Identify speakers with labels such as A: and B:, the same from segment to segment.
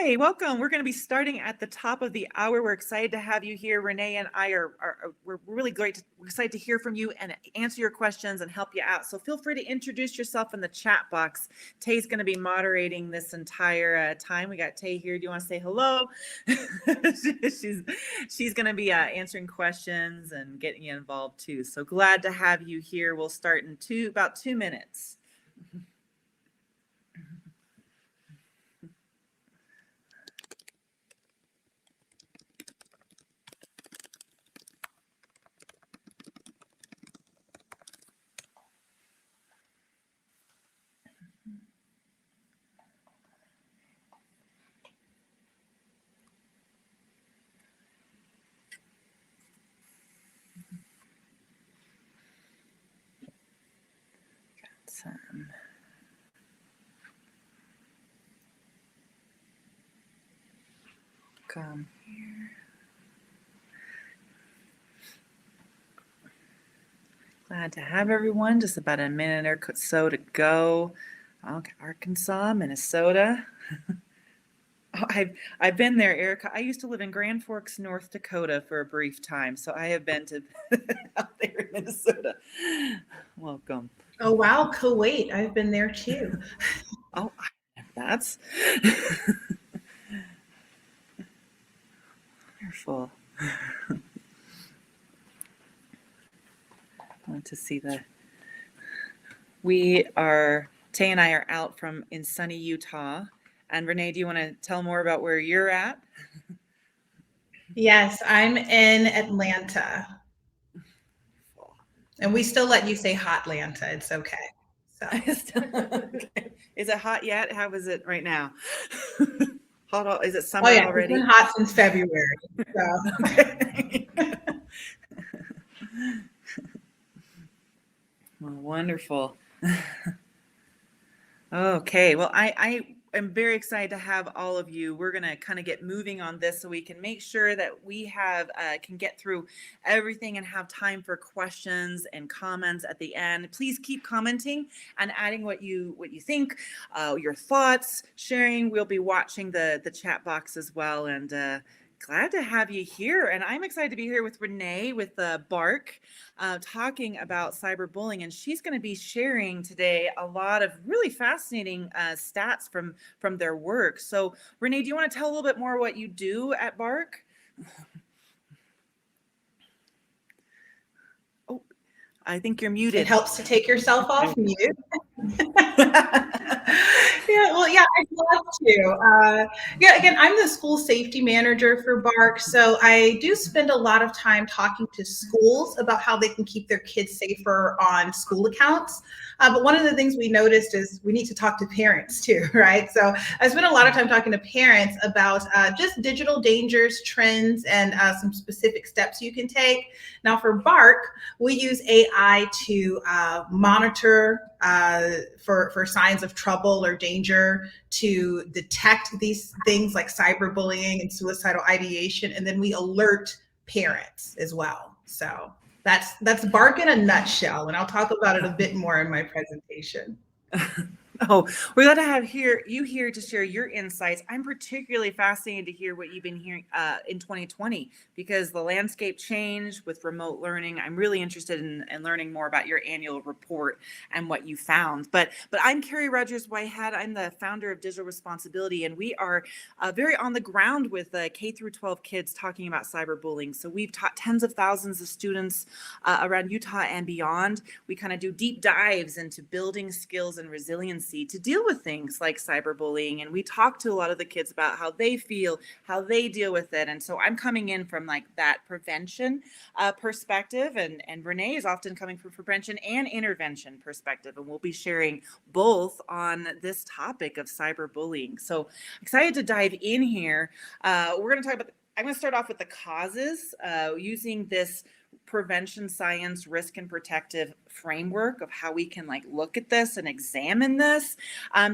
A: Hi, welcome. We're going to be starting at the top of the hour. We're excited to have you here. Renee and I we're really we're excited to hear from you and answer your questions and help you out. So feel free to introduce yourself in the chat box. Tay's going to be moderating this entire time. We got Tay here. Do you want to say hello? she's going to be answering questions and getting you involved too. So glad to have you here. We'll start in about 2 minutes. Come here. Glad to have everyone. Just about a minute or so to go. Okay, Arkansas, Minnesota. Oh, I've been there, Erica. I used to live in Grand Forks, North Dakota for a brief time, so I have been to out there in Minnesota. Welcome.
B: Oh wow, Kuwait. I've been there too.
A: Oh, that's wonderful. I want to see Tay and I are out in sunny Utah. And Renee, do you want to tell more about where you're at?
B: Yes, I'm in Atlanta. And we still let you say Hotlanta. It's okay. So.
A: Okay. Is it hot yet? How is it right now? Hot? Is it summer already?
B: It's been hot since February. So.
A: Okay. Well, wonderful. Okay. Well, I'm very excited to have all of you. We're going to kind of get moving on this so we can make sure that we can get through everything and have time for questions and comments at the end. Please keep commenting and adding what you think, your thoughts, sharing. We'll be watching the chat box as well, and glad to have you here. And I'm excited to be here with Renee with BARC, talking about cyberbullying. And she's going to be sharing today a lot of really fascinating stats from their work. So Renee, do you want to tell a little bit more what you do at BARC? Oh, I think you're muted.
B: It helps to take yourself off mute. I'd love to. Again, I'm the school safety manager for BARC, so I do spend a lot of time talking to schools about how they can keep their kids safer on school accounts. But one of the things we noticed is we need to talk to parents too, right? So I spent a lot of time talking to parents about just digital dangers, trends, and some specific steps you can take. Now for BARC, we use AI to monitor for signs of trouble or danger, to detect these things like cyberbullying and suicidal ideation, and then we alert parents as well. So that's BARC in a nutshell, and I'll talk about it a bit more in my presentation.
A: Oh, we're glad to have you here to share your insights. I'm particularly fascinated to hear what you've been hearing in 2020, because the landscape changed with remote learning. I'm really interested in learning more about your annual report and what you found. But I'm Carrie Rogers-Whitehead. I'm the founder of Digital Respons-Ability, and we are very on the ground with K through 12 kids talking about cyberbullying. So we've taught tens of thousands of students around Utah and beyond. We kind of do deep dives into building skills and resiliency to deal with things like cyberbullying. And we talk to a lot of the kids about how they feel, how they deal with it. And so I'm coming in from like that prevention perspective, and Renee is often coming from prevention and intervention perspective. And we'll be sharing both on this topic of cyberbullying. So excited to dive in here. I'm going to start off with the causes using this prevention science risk and protective framework of how we can like look at this and examine this.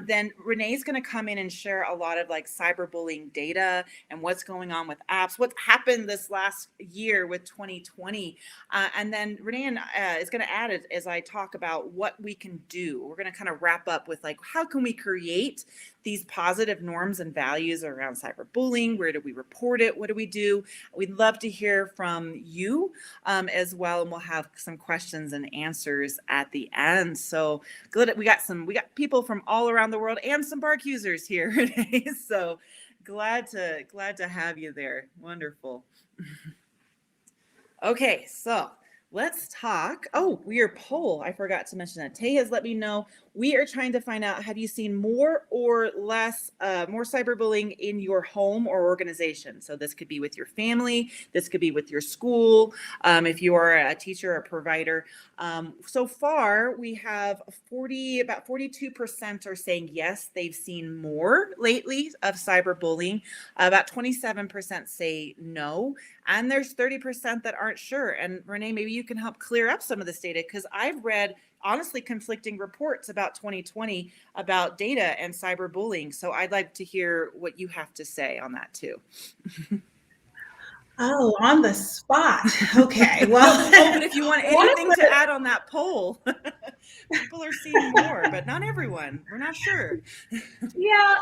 A: Then Renee's going to come in and share a lot of like cyberbullying data and what's going on with apps, what's happened this last year with 2020. And then Renee is going to add it as I talk about what we can do. We're going to kind of wrap up with like, how can we create these positive norms and values around cyberbullying? Where do we report it? What do we do? We'd love to hear from you as well. And we'll have some questions and answers at the end. So good. We got people from all around the world and some BARC users here today. So glad to have you there. Wonderful. Okay, so let's talk. Oh, your poll. I forgot to mention that. Tay has let me know. We are trying to find out, have you seen more or less, more cyberbullying in your home or organization? So this could be with your family. This could be with your school. If you are a teacher or provider. So far, we have about 42% are saying yes, they've seen more lately of cyberbullying. About 27% say no. And there's 30% that aren't sure. And Renee, maybe you can help clear up some of this data, because I've read honestly conflicting reports about 2020 about data and cyberbullying. So I'd like to hear what you have to say on that too.
B: Oh, on the spot. Okay. Well,
A: but if you want anything to add on that poll, people are seeing more, but not everyone. We're not sure.
B: Yeah,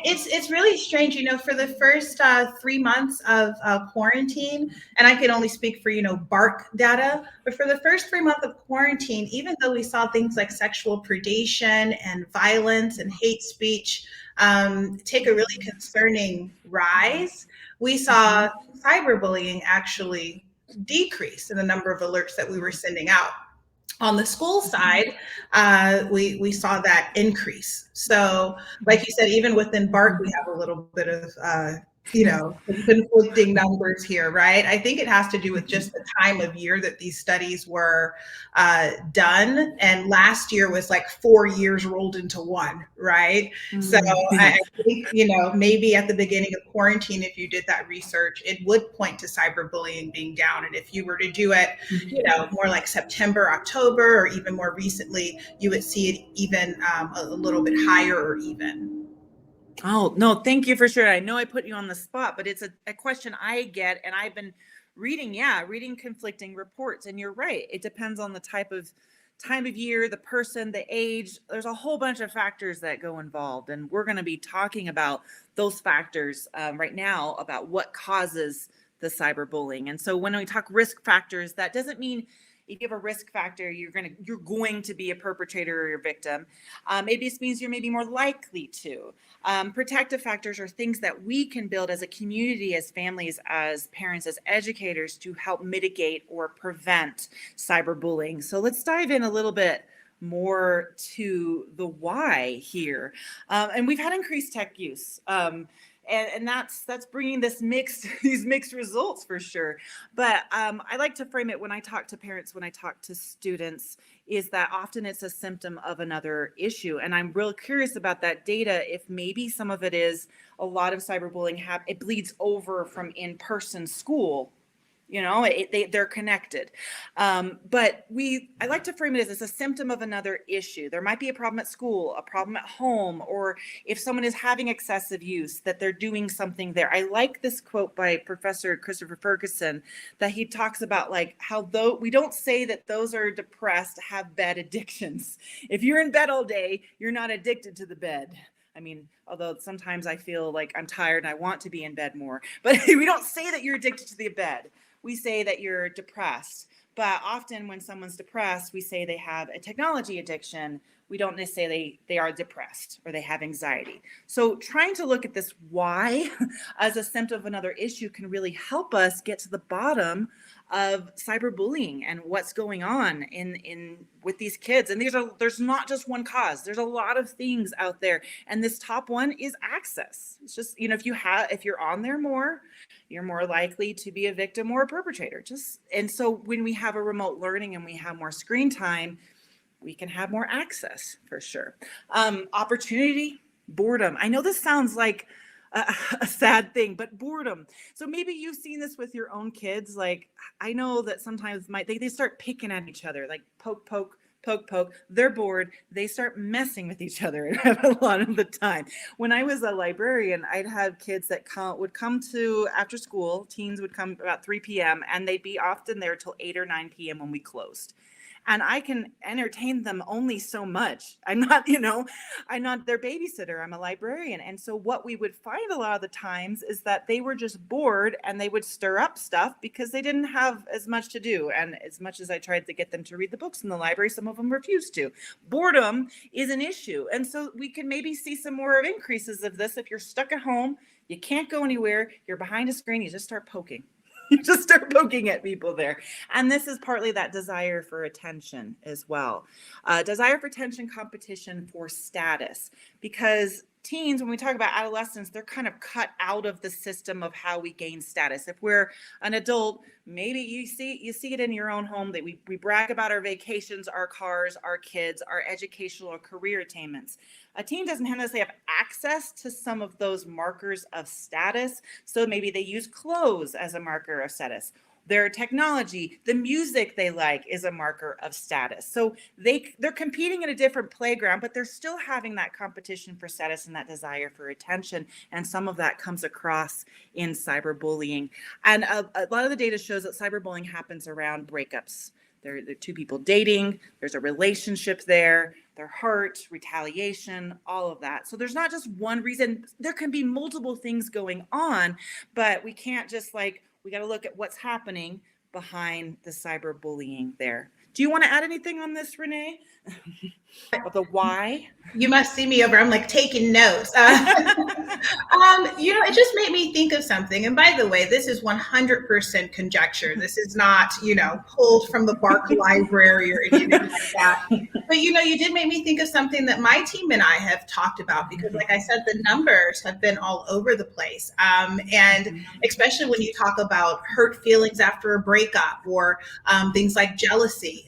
B: it's really strange, for the first 3 months of quarantine, and I can only speak for, BARC data, but for the first 3 months of quarantine, even though we saw things like sexual predation and violence and hate speech take a really concerning rise, we saw cyberbullying actually decrease in the number of alerts that we were sending out. On the school side, we saw that increase. So, like you said, even within BARC, we have a little bit of conflicting numbers here, right? I think it has to do with just the time of year that these studies were done, and last year was like 4 years rolled into one, right? So I think, maybe at the beginning of quarantine, if you did that research, it would point to cyberbullying being down. And if you were to do it, more like September, October, or even more recently, you would see it even a little bit higher or even.
A: Oh, no, thank you for sure. I know I put you on the spot, but it's a question I get, and I've been reading conflicting reports. And you're right. It depends on the time of year, the person, the age. There's a whole bunch of factors that go involved. And we're going to be talking about those factors right now, about what causes the cyberbullying. And so when we talk risk factors, that doesn't mean if you have a risk factor, you're going to be a perpetrator or a victim. It just means you're maybe more likely to. Protective factors are things that we can build as a community, as families, as parents, as educators, to help mitigate or prevent cyberbullying. So let's dive in a little bit more to the why here. And we've had increased tech use. And that's bringing these mixed results for sure. But I like to frame it when I talk to parents, when I talk to students, is that often it's a symptom of another issue. And I'm real curious about that data, if maybe some of it is a lot of cyberbullying, it bleeds over from in-person school. They're connected. But I like to frame it as it's a symptom of another issue. There might be a problem at school, a problem at home, or if someone is having excessive use, that they're doing something there. I like this quote by Professor Christopher Ferguson, that he talks about like how though we don't say that those are depressed have bad addictions. If you're in bed all day, you're not addicted to the bed. I mean, although sometimes I feel like I'm tired and I want to be in bed more, but we don't say that you're addicted to the bed. We say that you're depressed. But often when someone's depressed, we say they have a technology addiction. We don't necessarily they are depressed or they have anxiety. So trying to look at this why as a symptom of another issue can really help us get to the bottom of cyberbullying and what's going on in with these kids. And there's not just one cause. There's a lot of things out there. And this top one is access. It's just, if you're on there more, you're more likely to be a victim or a perpetrator. And so when we have a remote learning and we have more screen time, we can have more access for sure. Opportunity, boredom. I know this sounds like a sad thing, but boredom. So maybe you've seen this with your own kids. Like, I know that sometimes they start picking at each other, like poke, poke. They're bored. They start messing with each other a lot of the time. When I was a librarian, I'd have kids that would come to after school. Teens would come about 3 p.m. and they'd be often there till 8 or 9 p.m. when we closed. And I can entertain them only so much. I'm not, I'm not their babysitter. I'm a librarian. And so what we would find a lot of the times is that they were just bored and they would stir up stuff because they didn't have as much to do. And as much as I tried to get them to read the books in the library, some of them refused to. Boredom is an issue. And so we can maybe see some more increases of this. If you're stuck at home, you can't go anywhere, you're behind a screen, you just start poking. You just start poking at people there. And this is partly that desire for attention as well. Desire for attention, competition for status, because teens, when we talk about adolescents, they're kind of cut out of the system of how we gain status. If we're an adult, maybe you see it in your own home that we brag about our vacations, our cars, our kids, our educational or career attainments. A teen doesn't necessarily have access to some of those markers of status. So maybe they use clothes as a marker of status. Their technology, the music they like is a marker of status. So they're competing in a different playground, but they're still having that competition for status and that desire for attention. And some of that comes across in cyberbullying. And a lot of the data shows that cyberbullying happens around breakups. There are two people dating, there's a relationship there, they're hurt, retaliation, all of that. So there's not just one reason. There can be multiple things going on, but we can't just we got to look at what's happening behind the cyberbullying there. Do you want to add anything on this, Renee? The why?
B: You must see me over. I'm taking notes. It just made me think of something. And by the way, this is 100% conjecture. This is not, pulled from the Bark Library or anything like that. But, you did make me think of something that my team and I have talked about because, like I said, the numbers have been all over the place. And especially when you talk about hurt feelings after a breakup or things like jealousy.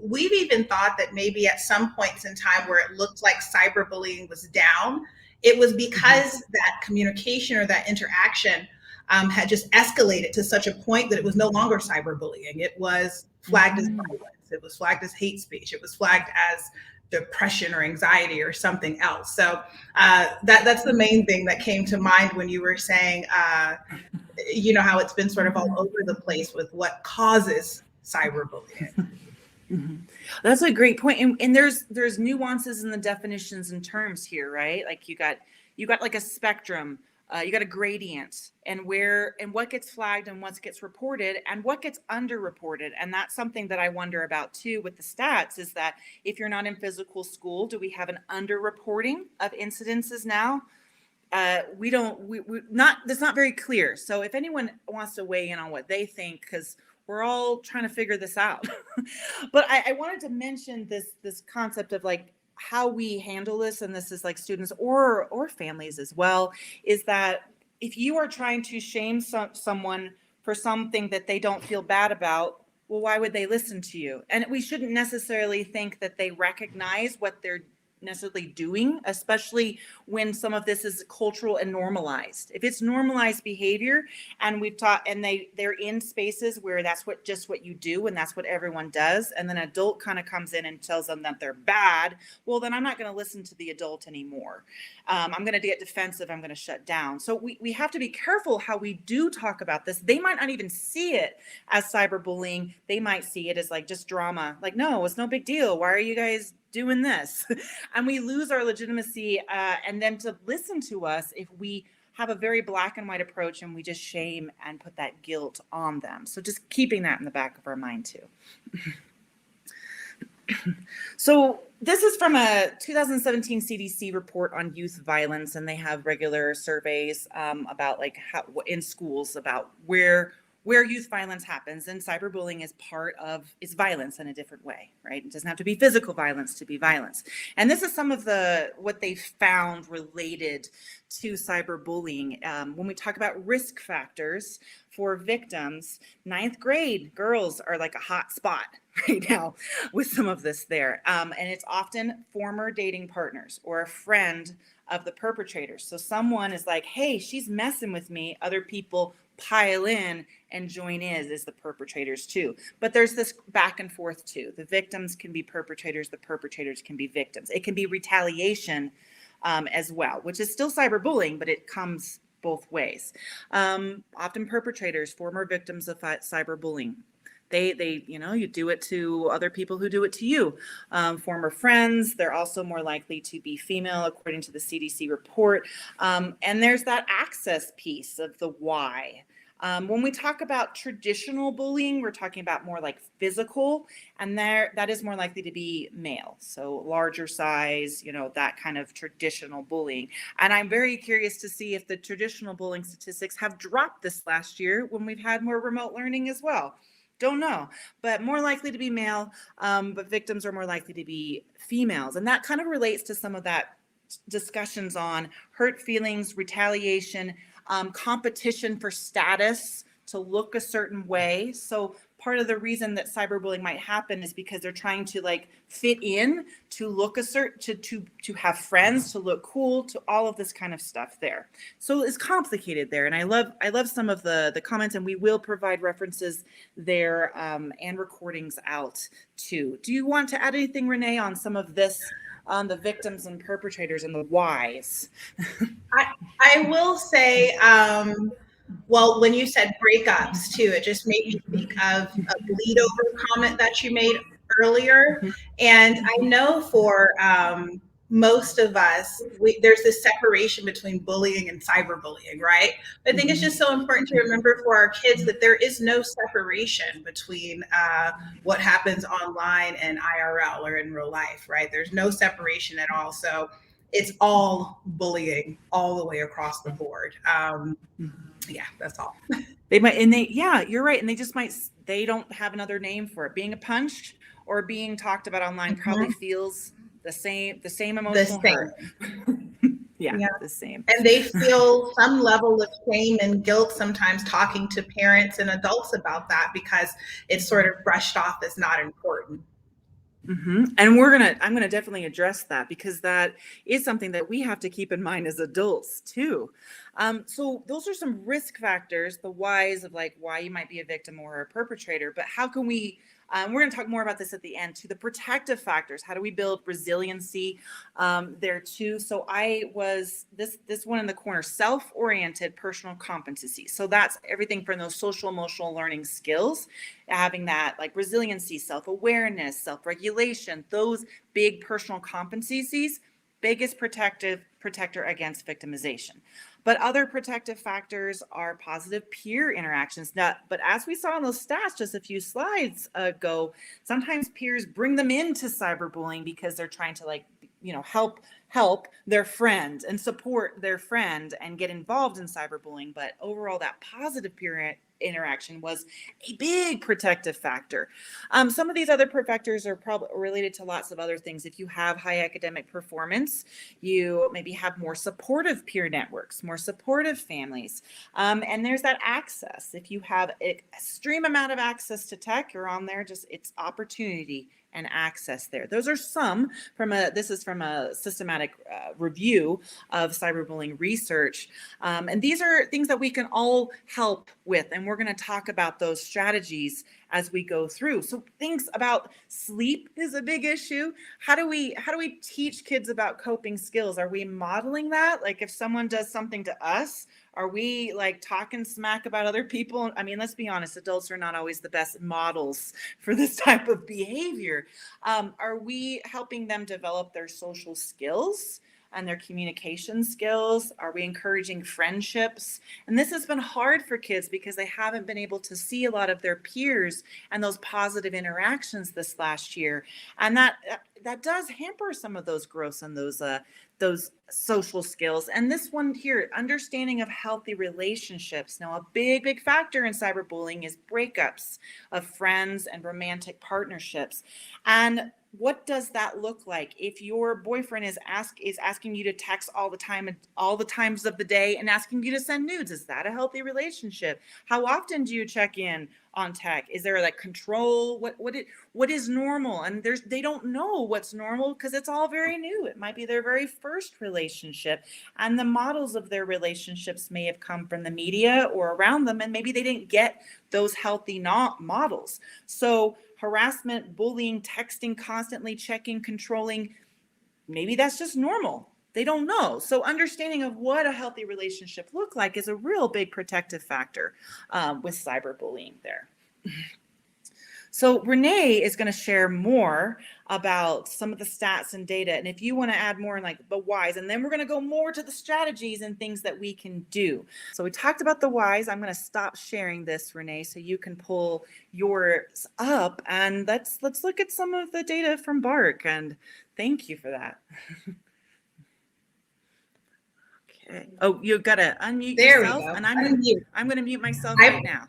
B: We've even thought that maybe at some points in time where it looked like cyberbullying was down, it was because that communication or that interaction had just escalated to such a point that it was no longer cyberbullying. It was flagged as violence. It was flagged as hate speech. It was flagged as depression or anxiety or something else. So that's the main thing that came to mind when you were saying, how it's been sort of all over the place with what causes cyberbullying.
A: That's a great point. And there's nuances in the definitions and terms here, right? Like you got like a spectrum, you got a gradient and what gets flagged and what gets reported and what gets underreported. And that's something that I wonder about too with the stats is that if you're not in physical school, do we have an underreporting of incidences now? That's not very clear. So if anyone wants to weigh in on what they think, because we're all trying to figure this out. But I wanted to mention this concept of how we handle this, and this is students or families as well, is that if you are trying to shame someone for something that they don't feel bad about, well, why would they listen to you? And we shouldn't necessarily think that they recognize what they're necessarily doing, especially when some of this is cultural and normalized. If it's normalized behavior and we've taught and they're in spaces where that's what you do and that's what everyone does, and then an adult kind of comes in and tells them that they're bad, well, then I'm not going to listen to the adult anymore. I'm going to get defensive. I'm going to shut down. So we have to be careful how we do talk about this. They might not even see it as cyberbullying. They might see it as just drama. No, it's no big deal. Why are you guys doing this? And we lose our legitimacy and then to listen to us if we have a very black and white approach and we just shame and put that guilt on them. So just keeping that in the back of our mind too. So this is from a 2017 CDC report on youth violence, and they have regular surveys about how in schools about where youth violence happens, and cyberbullying is part of it's violence in a different way, right? It doesn't have to be physical violence to be violence. And this is some of what they found related to cyberbullying. When we talk about risk factors for victims, 9th grade girls are a hot spot right now with some of this there. And it's often former dating partners or a friend of the perpetrator. So someone is hey, she's messing with me. Other people pile in and join in as the perpetrators too. But there's this back and forth too. The victims can be perpetrators, the perpetrators can be victims. It can be retaliation as well, which is still cyberbullying, but it comes both ways. Often perpetrators, former victims of cyberbullying. They, you do it to other people who do it to you. Former friends, they're also more likely to be female, according to the CDC report. And there's that access piece of the why. When we talk about traditional bullying, we're talking about more like physical, and that is more likely to be male. So larger size, that kind of traditional bullying. And I'm very curious to see if the traditional bullying statistics have dropped this last year when we've had more remote learning as well. Don't know, but more likely to be male, but victims are more likely to be females. And that kind of relates to some of that discussions on hurt feelings, retaliation, competition for status, to look a certain way. So part of the reason that cyberbullying might happen is because they're trying to like fit in, to look a certain, to have friends, to look cool, to all of this kind of stuff there. So it's complicated there. And I love some of the comments, and we will provide references there and recordings out too. Do you want to add anything, Renee, on some of this, on the victims and perpetrators and the whys?
B: I will say, well, when you said breakups too, it just made me think of a bleed over comment that you made earlier. And I know for most of us, there's this separation between bullying and cyberbullying, right? I think it's just so important to remember for our kids that there is no separation between what happens online and IRL or in real life, right? There's no separation at all. So it's all bullying all the way across the board. Yeah, that's all.
A: They might, you're right. And they don't have another name for it. Being punched or being talked about online probably feels the same emotional hurt. Yeah, the same.
B: And they feel some level of shame and guilt sometimes talking to parents and adults about that because it's sort of brushed off as not important.
A: Mm-hmm. And I'm gonna definitely address that, because that is something that we have to keep in mind as adults too. So those are some risk factors, the whys of like why you might be a victim or a perpetrator. But how can we? We're going to talk more about this at the end, to the protective factors. How do we build resiliency there too? So I was this one in the corner, self-oriented personal competency. So that's everything from those social emotional learning skills, having that like resiliency, self-awareness, self-regulation, those big personal competencies, biggest protector against victimization. But other protective factors are positive peer interactions. But as we saw in those stats just a few slides ago, sometimes peers bring them into cyberbullying because they're trying to help their friend and support their friend and get involved in cyberbullying. But overall, that positive peer interaction was a big protective factor. Some of these other factors are probably related to lots of other things. If you have high academic performance, you maybe have more supportive peer networks, more supportive families. And there's that access. If you have an extreme amount of access to tech, you're on there, it's opportunity and access there. Those are some this is from a systematic review of cyberbullying research. And these are things that we can all help with. And we're going to talk about those strategies as we go through. So things about sleep is a big issue. How do we teach kids about coping skills? Are we modeling that? Like if someone does something to us, are we like talking smack about other people? I mean, let's be honest, adults are not always the best models for this type of behavior. Are we helping them develop their social skills and their communication skills? Are we encouraging friendships? And this has been hard for kids because they haven't been able to see a lot of their peers and those positive interactions this last year. And that does hamper some of those growths and those social skills. And this one here, understanding of healthy relationships. Now, a big factor in cyberbullying is breakups of friends and romantic partnerships. And what does that look like if your boyfriend is asking you to text all the time and all the times of the day and asking you to send nudes? Is that a healthy relationship? How often do you check in on tech? Is there like control? What is normal? And they don't know what's normal because it's all very new. It might be their very first relationship, and the models of their relationships may have come from the media or around them, and maybe they didn't get those healthy models. So harassment, bullying, texting, constantly checking, controlling, maybe that's just normal. They don't know. So understanding of what a healthy relationship look like is a real big protective factor with cyberbullying there. So Renee is going to share more about some of the stats and data. And if you want to add more in like the whys, and then we're going to go more to the strategies and things that we can do. So we talked about the whys. I'm going to stop sharing this, Renee, so you can pull yours up, and let's look at some of the data from BARC. And thank you for that. Okay. Oh, you've got to unmute yourself. And I'm going to mute myself right now.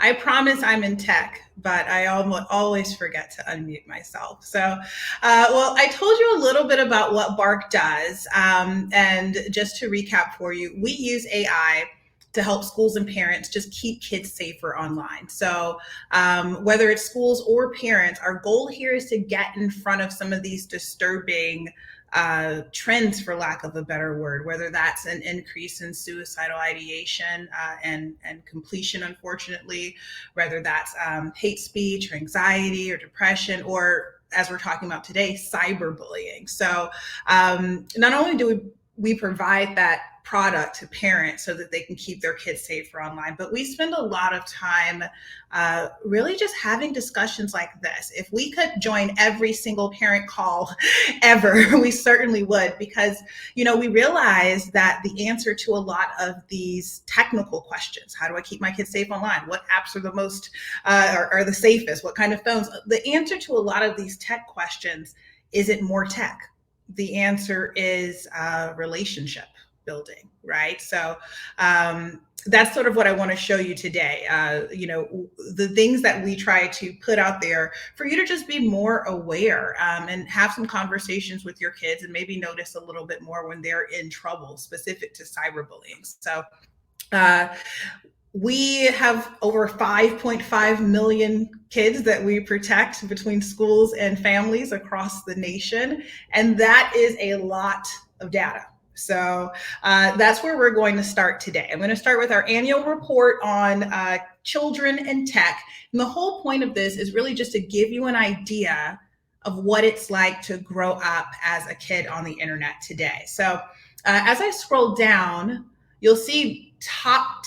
B: I promise I'm in tech, but I always forget to unmute myself. So, well, I told you a little bit about what BARC does. And just to recap for you, we use AI to help schools and parents just keep kids safer online. So whether it's schools or parents, our goal here is to get in front of some of these disturbing trends, for lack of a better word, whether that's an increase in suicidal ideation and completion, unfortunately, whether that's hate speech or anxiety or depression, or as we're talking about today, cyberbullying. So not only do we provide that product to parents so that they can keep their kids safer online, but we spend a lot of time really just having discussions like this. If we could join every single parent call ever, we certainly would, because we realize that the answer to a lot of these technical questions, how do I keep my kids safe online? What apps are the most are the safest? What kind of phones? The answer to a lot of these tech questions isn't more tech. The answer is relationship building, right? So that's sort of what I want to show you today. The things that we try to put out there for you to just be more aware and have some conversations with your kids, and maybe notice a little bit more when they're in trouble specific to cyberbullying. So we have over 5.5 million kids that we protect between schools and families across the nation. And that is a lot of data. So that's where we're going to start today. I'm going to start with our annual report on children and tech. And the whole point of this is really just to give you an idea of what it's like to grow up as a kid on the internet today. So as I scroll down, you'll see top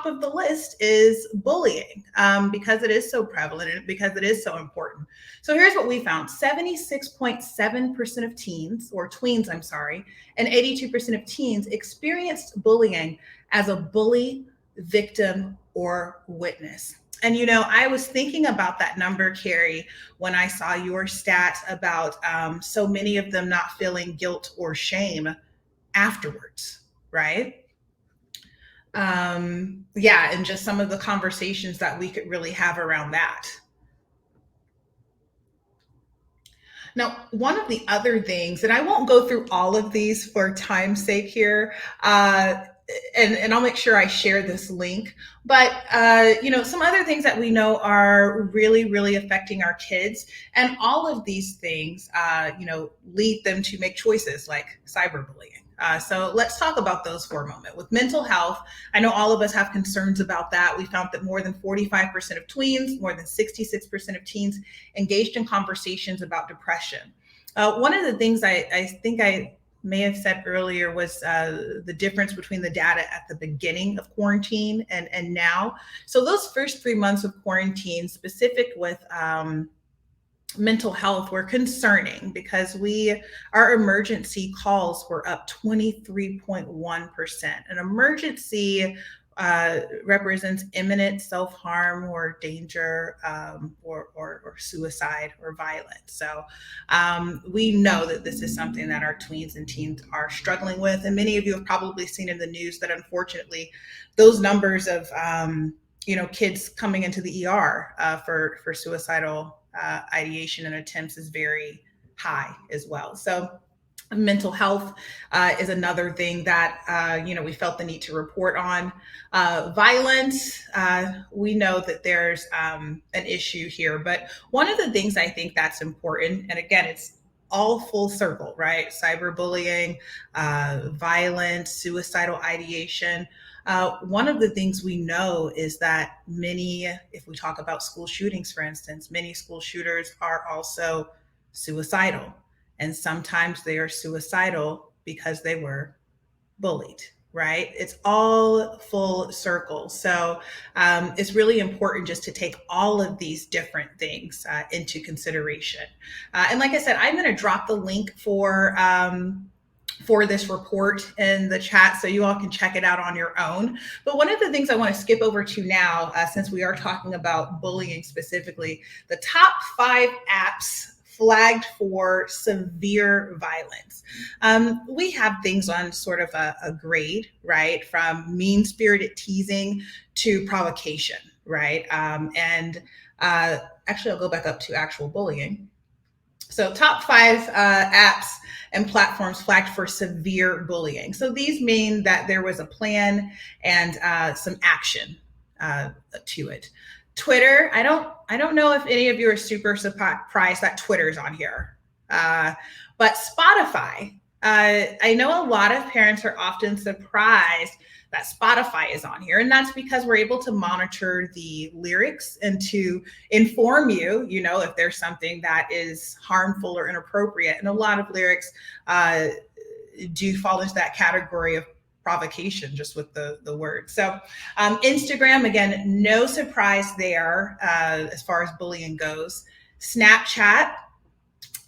B: of the list is bullying, because it is so prevalent and because it is so important. So here's what we found. 76.7% of teens, or tweens, I'm sorry, and 82% of teens experienced bullying as a bully, victim, or witness. And I was thinking about that number, Carrie, when I saw your stat about so many of them not feeling guilt or shame afterwards, right? And just some of the conversations that we could really have around that. Now, one of the other things, and I won't go through all of these for time's sake here, and I'll make sure I share this link, but some other things that we know are really, really affecting our kids, and all of these things, lead them to make choices like cyberbullying. So let's talk about those for a moment. With mental health, I know all of us have concerns about that. We found that more than 45% of tweens, more than 66% of teens engaged in conversations about depression. One of the things I think I may have said earlier was the difference between the data at the beginning of quarantine and now. So those first 3 months of quarantine, specific with mental health, were concerning because our emergency calls were up 23.1%. An emergency represents imminent self-harm or danger or suicide or violence. So we know that this is something that our tweens and teens are struggling with. And many of you have probably seen in the news that unfortunately those numbers of kids coming into the ER for suicidal ideation and attempts is very high as well. So mental health is another thing that we felt the need to report on. Violence, we know that there's an issue here, but one of the things I think that's important, and again, it's all full circle, right? Cyberbullying, violence, suicidal ideation. One of the things we know is that if we talk about school shootings, for instance, many school shooters are also suicidal. And sometimes they are suicidal because they were bullied, right? It's all full circle. So it's really important just to take all of these different things into consideration. And like I said, I'm going to drop the link for this report in the chat so you all can check it out on your own. But one of the things I want to skip over to now, since we are talking about bullying specifically, the top 5 apps flagged for severe violence. We have things on sort of a grade, right? From mean-spirited teasing to provocation, right? Actually, I'll go back up to actual bullying. So top 5 apps and platforms flagged for severe bullying. So these mean that there was a plan and some action to it. Twitter, I don't know if any of you are super surprised that Twitter's on here. But Spotify, I know a lot of parents are often surprised that Spotify is on here. And that's because we're able to monitor the lyrics and to inform you, if there's something that is harmful or inappropriate. And a lot of lyrics do fall into that category of provocation just with the word. So Instagram, again, no surprise there as far as bullying goes. Snapchat,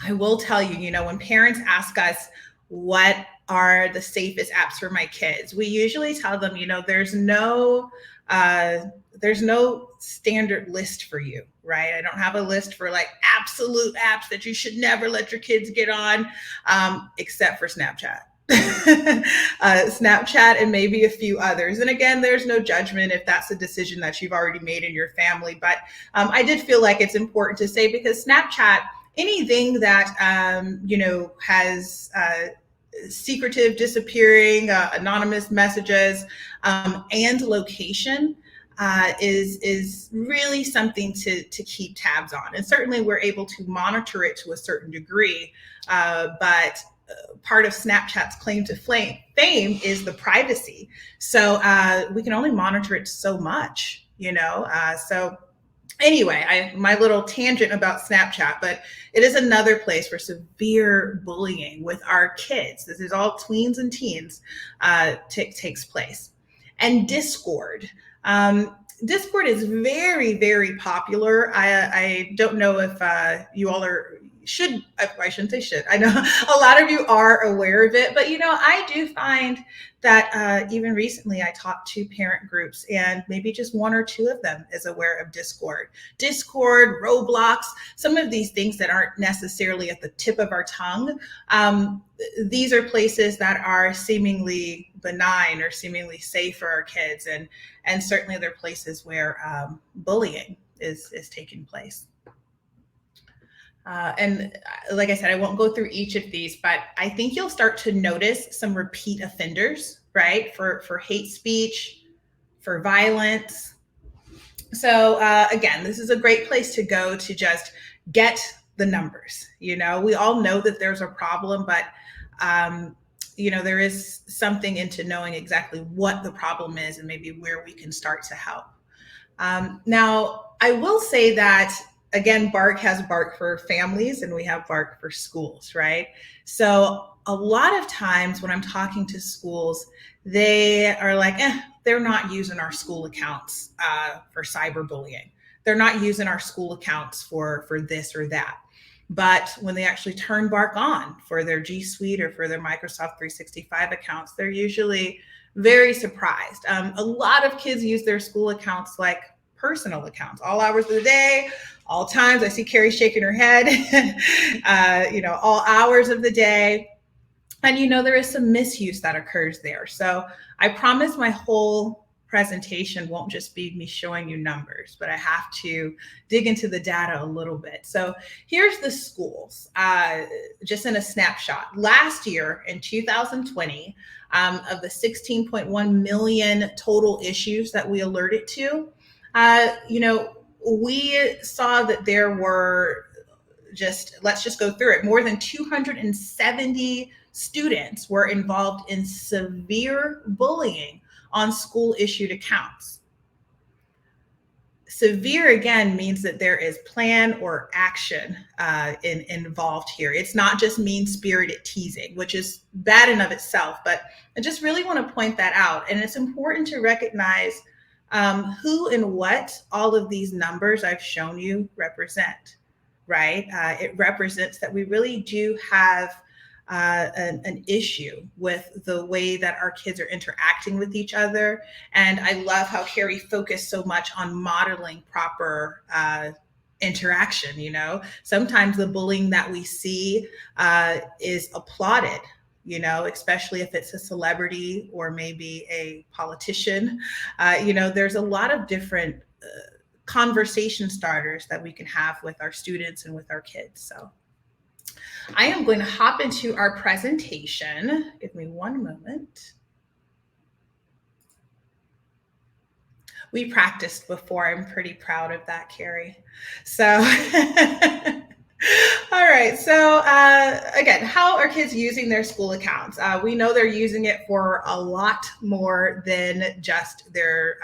B: I will tell you, when parents ask us what are the safest apps for my kids, we usually tell them, there's no standard list for you, right? I don't have a list for like absolute apps that you should never let your kids get on, except for Snapchat. Snapchat and maybe a few others. And again, there's no judgment if that's a decision that you've already made in your family. But I did feel like it's important to say, because Snapchat, anything that, has secretive, disappearing, anonymous messages, and location is really something to keep tabs on. And certainly we're able to monitor it to a certain degree, but part of Snapchat's claim to fame is the privacy. So we can only monitor it so much, so anyway, my little tangent about Snapchat, but it is another place for severe bullying with our kids. This is all tweens and teens takes place. And Discord. Discord is very, very popular. I don't know if you all I shouldn't say should. I know a lot of you are aware of it, but I do find that even recently I talked to parent groups and maybe just 1 or 2 of them is aware of Discord, Roblox, some of these things that aren't necessarily at the tip of our tongue. These are places that are seemingly benign or seemingly safe for our kids. And certainly they're places where bullying is taking place. And like I said, I won't go through each of these, but I think you'll start to notice some repeat offenders, right? For hate speech, for violence. So again, this is a great place to go to just get the numbers. We all know that there's a problem, but there is something into knowing exactly what the problem is and maybe where we can start to help. Now, I will say that, again, BARC has BARC for families and we have BARC for schools, right? So a lot of times when I'm talking to schools, they are like, they're not using our school accounts for cyberbullying. They're not using our school accounts for this or that. But when they actually turn BARC on for their G Suite or for their Microsoft 365 accounts, they're usually very surprised. A lot of kids use their school accounts like personal accounts, all hours of the day, all times. I see Carrie shaking her head, all hours of the day. And, there is some misuse that occurs there. So I promise my whole presentation won't just be me showing you numbers, but I have to dig into the data a little bit. So here's the schools, just in a snapshot. Last year in 2020, of the 16.1 million total issues that we alerted to, we saw that there were let's just go through it. More than 270 students were involved in severe bullying on school issued accounts. Severe, again, means that there is plan or action involved here. It's not just mean-spirited teasing, which is bad in of itself, but I just really want to point that out. And it's important to recognize who and what all of these numbers I've shown you represent, right? It represents that we really do have an issue with the way that our kids are interacting with each other. And I love how Carrie focused so much on modeling proper interaction. Sometimes the bullying that we see is applauded, especially if it's a celebrity or maybe a politician. There's a lot of different conversation starters that we can have with our students and with our kids. So I am going to hop into our presentation. Give me one moment. We practiced before. I'm pretty proud of that, Carrie. So, all right. So again, how are kids using their school accounts? We know they're using it for a lot more than just their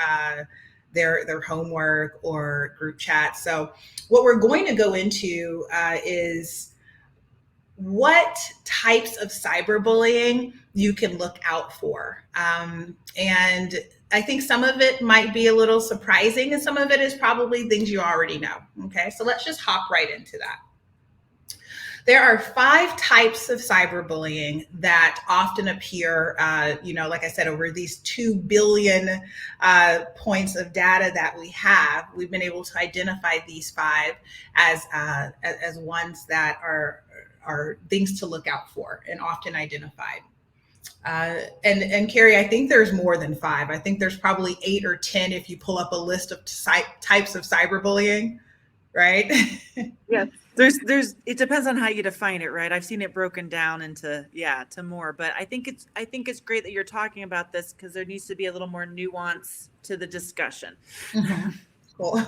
B: homework or group chat. So what we're going to go into is what types of cyberbullying you can look out for. And I think some of it might be a little surprising, and some of it is probably things you already know. Okay, so let's just hop right into that. There are 5 types of cyberbullying that often appear, like I said, over these 2 billion points of data that we have. We've been able to identify these 5 as ones that are things to look out for and often identified. And Carrie, I think there's more than 5. I think there's probably 8 or 10 if you pull up a list of types of cyberbullying, right?
A: Yes. It depends on how you define it, right? I've seen it broken down into more, but I think it's great that you're talking about this because there needs to be a little more nuance to the discussion.
B: Mm-hmm. Cool.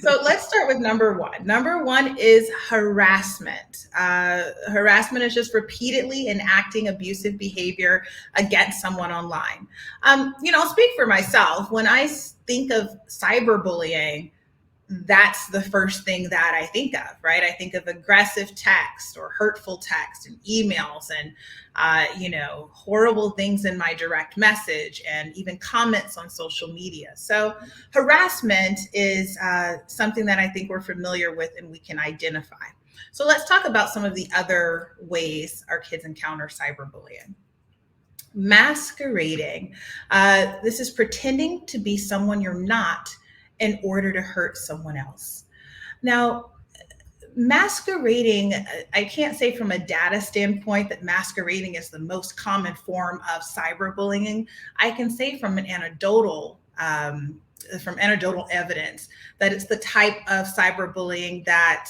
B: So let's start with number 1. Number 1 is harassment. Harassment is just repeatedly enacting abusive behavior against someone online. I'll speak for myself. When I think of cyberbullying, that's the first thing that I think of, right? I think of aggressive text or hurtful text and emails and, horrible things in my direct message and even comments on social media. So harassment is something that I think we're familiar with and we can identify. So let's talk about some of the other ways our kids encounter cyberbullying. Masquerading. This is pretending to be someone you're not in order to hurt someone else. Now, masquerading, I can't say from a data standpoint that masquerading is the most common form of cyberbullying. I can say from an anecdotal evidence that it's the type of cyberbullying that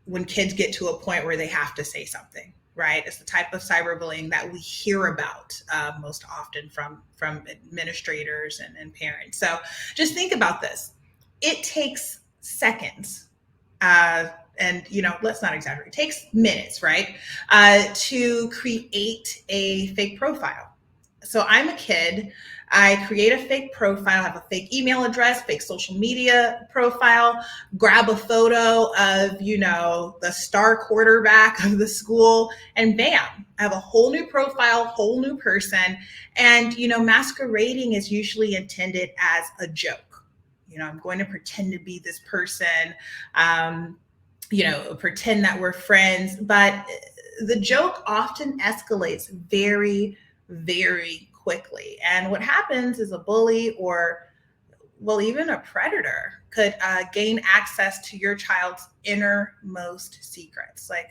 B: when kids get to a point where they have to say something. Right, it's the type of cyberbullying that we hear about most often from administrators and parents. So just think about this. It takes seconds, and let's not exaggerate. It takes minutes, right, to create a fake profile. So I'm a kid. I create a fake profile, have a fake email address, fake social media profile, grab a photo of, the star quarterback of the school, and bam, I have a whole new profile, whole new person. And, masquerading is usually intended as a joke. I'm going to pretend to be this person, pretend that we're friends. But the joke often escalates very, very quickly. And what happens is a bully or, even a predator could gain access to your child's innermost secrets, like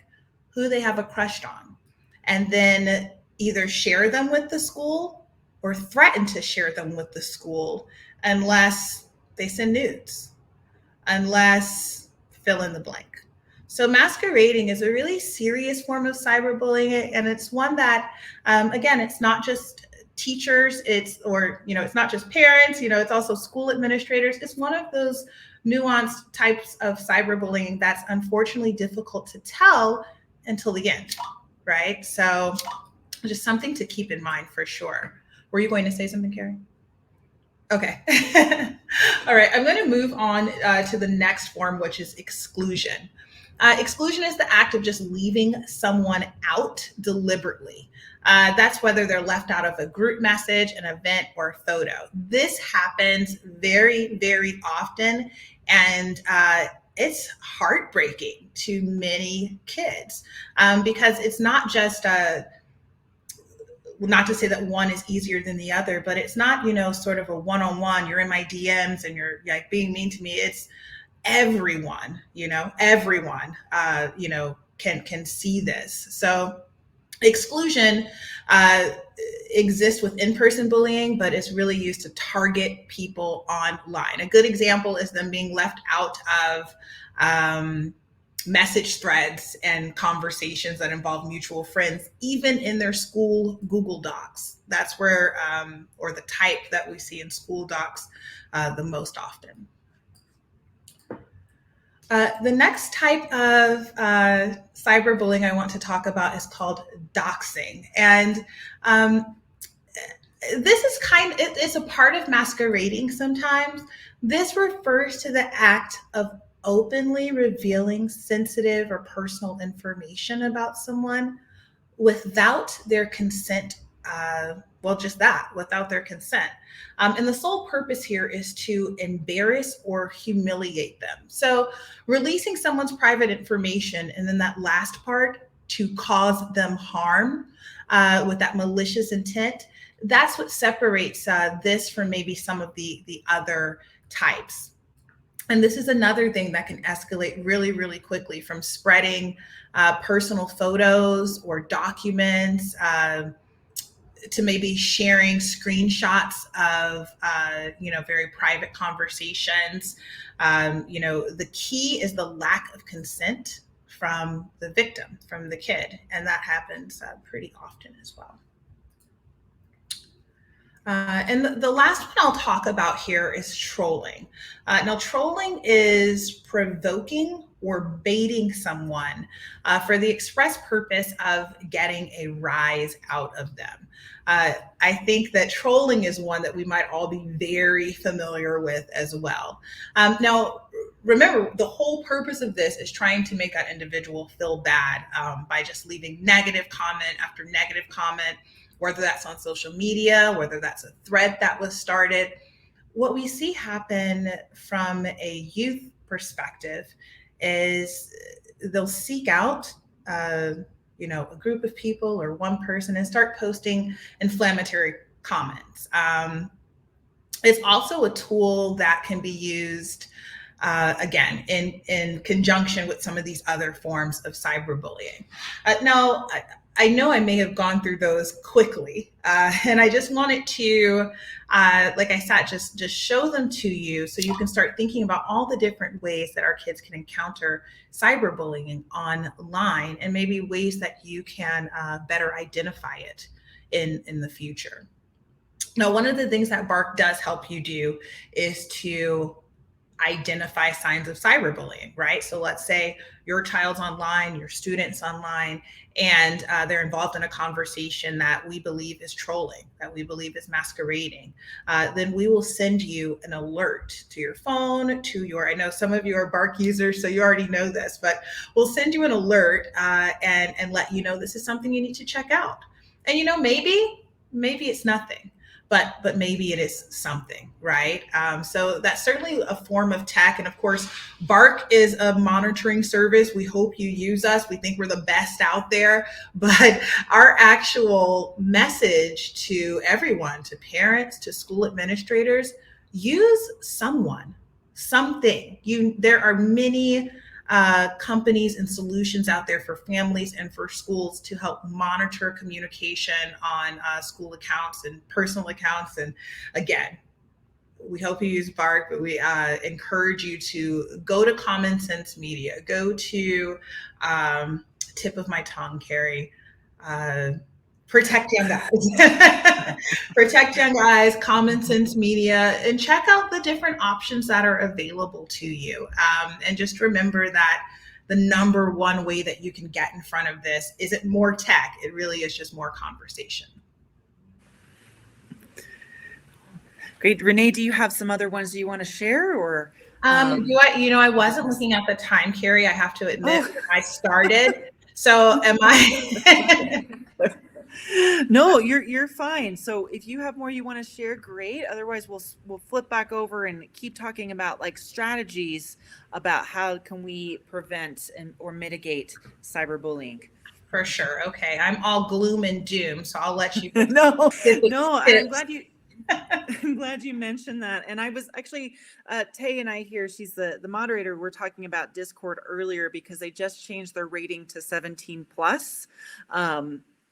B: who they have a crush on, and then either share them with the school or threaten to share them with the school unless they send nudes, unless fill in the blank. So masquerading is a really serious form of cyberbullying, and it's one that, again, it's not just teachers, it's not just parents, it's also school administrators. It's one of those nuanced types of cyberbullying that's unfortunately difficult to tell until the end, right? So just something to keep in mind for sure. Were you going to say something, Carrie? Okay. All right. I'm going to move on to the next form, which is exclusion. Exclusion is the act of just leaving someone out deliberately. That's whether they're left out of a group message, an event, or a photo. This happens very, very often, and it's heartbreaking to many kids because it's not just not to say that one is easier than the other, but it's not, sort of a one-on-one, you're in my DMs and you're like being mean to me. It's everyone, can see this. So exclusion exists with in-person bullying, but it's really used to target people online. A good example is them being left out of message threads and conversations that involve mutual friends, even in their school Google Docs. That's where, or the type that we see in school docs the most often. The next type of cyberbullying I want to talk about is called doxing. And this is it's a part of masquerading sometimes. This refers to the act of openly revealing sensitive or personal information about someone without their consent. Without their consent. And the sole purpose here is to embarrass or humiliate them. So releasing someone's private information, and then that last part, to cause them harm with that malicious intent, that's what separates this from maybe some of the other types. And this is another thing that can escalate really, really quickly, from spreading personal photos or documents to maybe sharing screenshots of, very private conversations. The key is the lack of consent from the victim, from the kid. And that happens pretty often as well. And the last one I'll talk about here is trolling. Now, trolling is provoking or baiting someone for the express purpose of getting a rise out of them. I think that trolling is one that we might all be very familiar with as well. Now, remember, the whole purpose of this is trying to make that individual feel bad by just leaving negative comment after negative comment, whether that's on social media, whether that's a thread that was started. What we see happen from a youth perspective is they'll seek out a group of people or one person and start posting inflammatory comments. It's also a tool that can be used again in conjunction with some of these other forms of cyberbullying. Now, I know I may have gone through those quickly, and I just wanted to, like I said, just show them to you so you can start thinking about all the different ways that our kids can encounter cyberbullying online, and maybe ways that you can better identify it in the future. Now, one of the things that BARC does help you do is to identify signs of cyberbullying, right? So let's say your child's online, your student's online, and they're involved in a conversation that we believe is trolling, that we believe is masquerading. Then we will send you an alert to your phone, I know some of you are BARC users, so you already know this, but we'll send you an alert and let you know this is something you need to check out. And maybe it's nothing. But maybe it is something, right? So that's certainly a form of tech. And of course, BARC is a monitoring service. We hope you use us. We think we're the best out there. But our actual message to everyone, to parents, to school administrators, use someone, something. There are many companies and solutions out there for families and for schools to help monitor communication on school accounts and personal accounts. And again, we hope you use Bark, but we encourage you to go to Common Sense Media, go to tip of my tongue, Carrie, Protect Young Guys, Protect Young Guys, Common Sense Media, and check out the different options that are available to you. And just remember that the number one way that you can get in front of this isn't more tech. It really is just more conversation.
A: Great. Renee, do you have some other ones you want to share, or?
B: I wasn't looking at the time, Carrie. I have to admit, I started. So am I?
A: No, you're fine. So if you have more you want to share, great. Otherwise, we'll flip back over and keep talking about like strategies about how can we prevent or mitigate cyberbullying.
B: For sure. Okay, I'm all gloom and doom, so I'll let you.
A: No. I'm glad you mentioned that. And I was actually, Tay and I here, she's the moderator. We're talking about Discord earlier because they just changed their rating to 17 plus.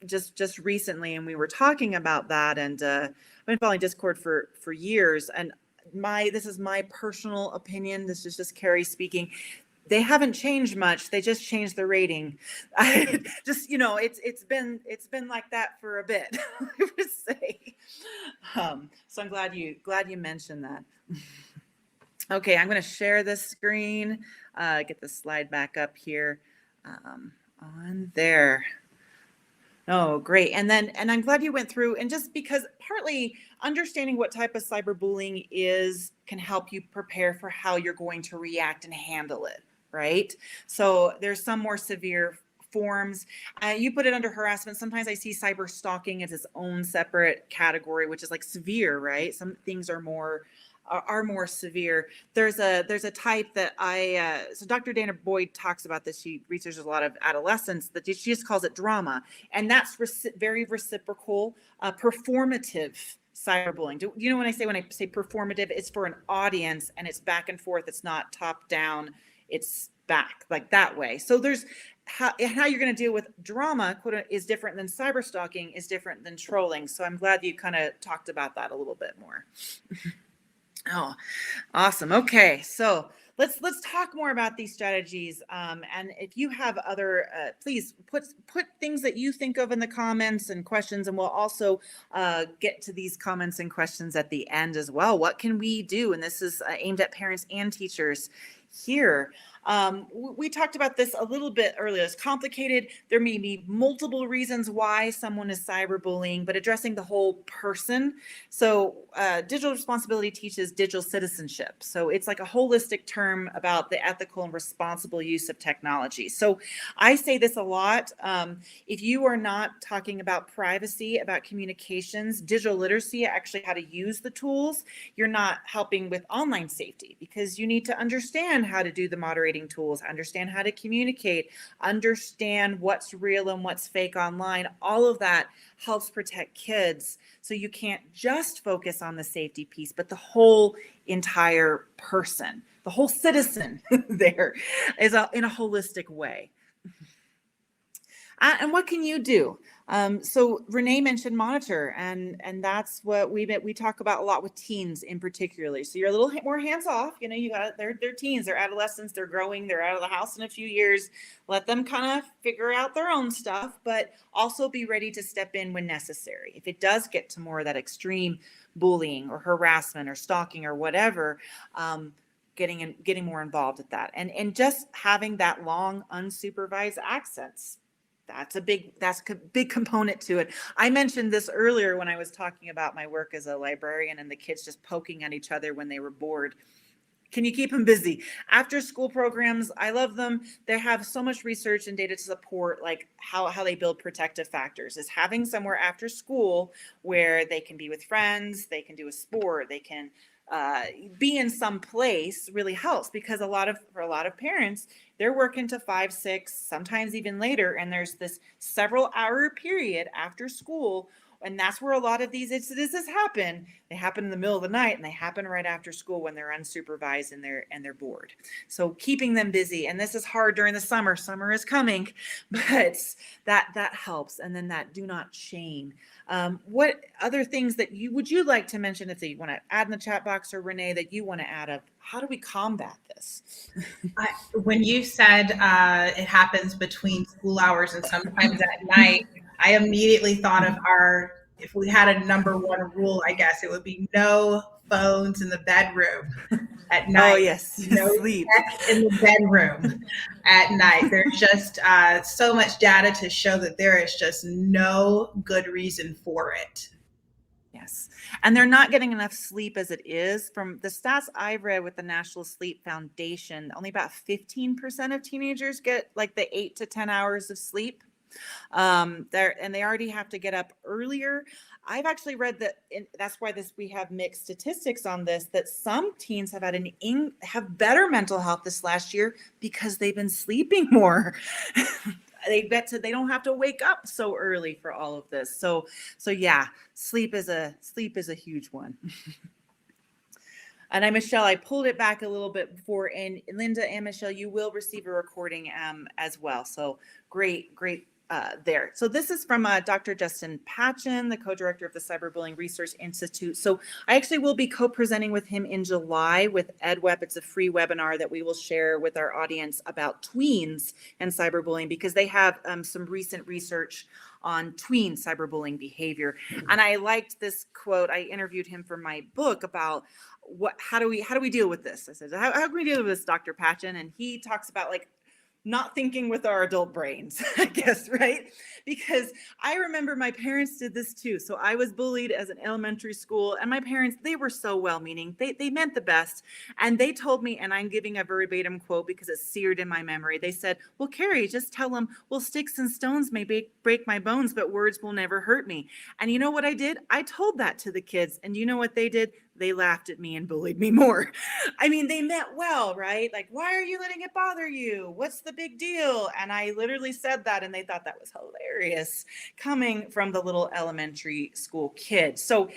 A: Just recently, and we were talking about that, and I've been following Discord for years, and this is my personal opinion. This is just Carrie speaking. They haven't changed much. They just changed the rating. It's been like that for a bit, I would say. So I'm glad you mentioned that. Okay, I'm going to share this screen. Get the slide back up here on there. Oh, great. And I'm glad you went through, and just because partly understanding what type of cyberbullying is can help you prepare for how you're going to react and handle it, right? So there's some more severe forms. You put it under harassment. Sometimes I see cyber stalking as its own separate category, which is like severe, right? Some things are more severe. There's a type that so Dr. Dana Boyd talks about this. She researches a lot of adolescents, that she just calls it drama. And that's very reciprocal, performative cyberbullying. Do you know when I say performative, it's for an audience and it's back and forth. It's not top down. It's back like that way. So there's how you're going to deal with drama is different than cyber stalking, is different than trolling. So I'm glad you kind of talked about that a little bit more. Oh, awesome. Okay, so let's talk more about these strategies. And if you have other, please put things that you think of in the comments and questions, and we'll also get to these comments and questions at the end as well. What can we do? And this is aimed at parents and teachers here. We talked about this a little bit earlier. It's complicated. There may be multiple reasons why someone is cyberbullying, but addressing the whole person. So digital responsibility teaches digital citizenship. So it's like a holistic term about the ethical and responsible use of technology. So I say this a lot. If you are not talking about privacy, about communications, digital literacy, actually how to use the tools, you're not helping with online safety, because you need to understand how to do the moderating tools, understand how to communicate, understand what's real and what's fake online. All of that helps protect kids. So you can't just focus on the safety piece, but the whole entire person, the whole citizen there is in a holistic way. And what can you do? So Renee mentioned monitor, and that's what we talk about a lot with teens in particular. So you're a little more hands off. They're teens, they're adolescents, they're growing, they're out of the house in a few years. Let them kind of figure out their own stuff, but also be ready to step in when necessary. If it does get to more of that extreme bullying or harassment or stalking or whatever, getting more involved at that, and just having that long unsupervised access. That's a big component to it. I mentioned this earlier when I was talking about my work as a librarian and the kids just poking at each other when they were bored. Can you keep them busy? After school programs, I love them. They have so much research and data to support like how they build protective factors. Is having somewhere after school where they can be with friends, they can do a sport, they can be in some place really helps, because for a lot of parents, they're working to 5, 6, sometimes even later, and there's this several hour period after school And that's where a lot of these incidences happen. They happen in the middle of the night, and they happen right after school when they're unsupervised and they're bored. So keeping them busy, and this is hard during the summer. Summer is coming, but that helps. And then that do not shame. What other things that would you like to mention if you want to add in the chat box, or Renee, that you want to add up? How do we combat this?
B: When you said it happens between school hours and sometimes at night, I immediately thought of if we had a number one rule, I guess it would be no phones in the bedroom at night.
A: Oh, yes.
B: No
A: Sleep
B: sex in the bedroom at night. There's just so much data to show that there is just no good reason for it.
A: Yes. And they're not getting enough sleep as it is. From the stats I've read with the National Sleep Foundation, only about 15% of teenagers get like the 8 to 10 hours of sleep. And they already have to get up earlier. I've actually read that, and that's why we have mixed statistics on this, that some teens have have better mental health this last year because they've been sleeping more. They don't have to wake up so early for all of this. So yeah, sleep is a huge one. And Michelle, I pulled it back a little bit before, and Linda and Michelle, you will receive a recording as well. So great there. So this is from Dr. Justin Patchen, the co-director of the Cyberbullying Research Institute. So I actually will be co-presenting with him in July with EdWeb. It's a free webinar that we will share with our audience about tweens and cyberbullying, because they have some recent research on tween cyberbullying behavior. And I liked this quote. I interviewed him for my book about how do we deal with this? I said, how can we deal with this, Dr. Patchen? And he talks about like not thinking with our adult brains, I guess, right? Because I remember my parents did this too. So I was bullied as an elementary school, and my parents, they were so well-meaning. They meant the best. And they told me, and I'm giving a verbatim quote because it's seared in my memory. They said, well, Carrie, just tell them, well, sticks and stones may break my bones, but words will never hurt me. And you know what I did? I told that to the kids. And you know what they did? They laughed at me and bullied me more. I mean, they meant well, right? Like, why are you letting it bother you? What's the big deal? And I literally said that, and they thought that was hilarious coming from the little elementary school kid. So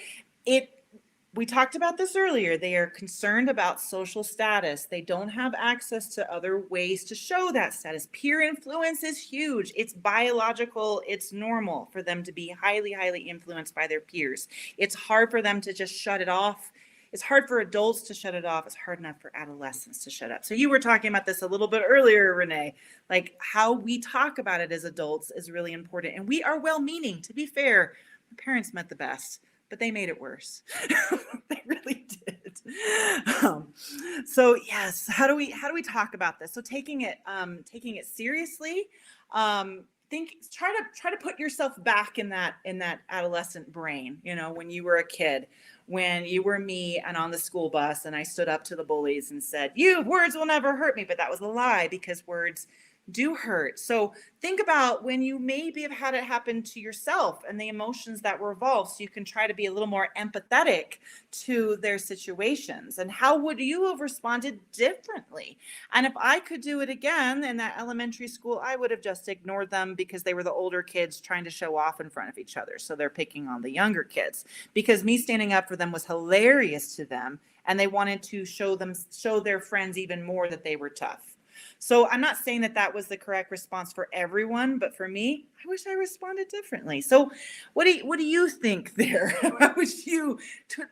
A: we talked about this earlier. They are concerned about social status. They don't have access to other ways to show that status. Peer influence is huge. It's biological. It's normal for them to be highly, highly influenced by their peers. It's hard for them to just shut it off. It's hard for adults to shut it off. It's hard enough for adolescents to shut up. So you were talking about this a little bit earlier, Renee, like how we talk about it as adults is really important. And we are well-meaning. To be fair, my parents meant the best, but they made it worse. They really did. So yes, how do we talk about this? So taking it seriously, try to put yourself back in that adolescent brain, when you were a kid, when you were me and on the school bus, and I stood up to the bullies and said, words will never hurt me, but that was a lie, because words do hurt. So think about when you maybe have had it happen to yourself and the emotions that were involved, so you can try to be a little more empathetic to their situations. And how would you have responded differently? And if I could do it again in that elementary school, I would have just ignored them, because they were the older kids trying to show off in front of each other. So they're picking on the younger kids, because me standing up for them was hilarious to them. And they wanted to show their friends even more that they were tough. So I'm not saying that was the correct response for everyone, but for me, I wish I responded differently. So what do you think there? How would you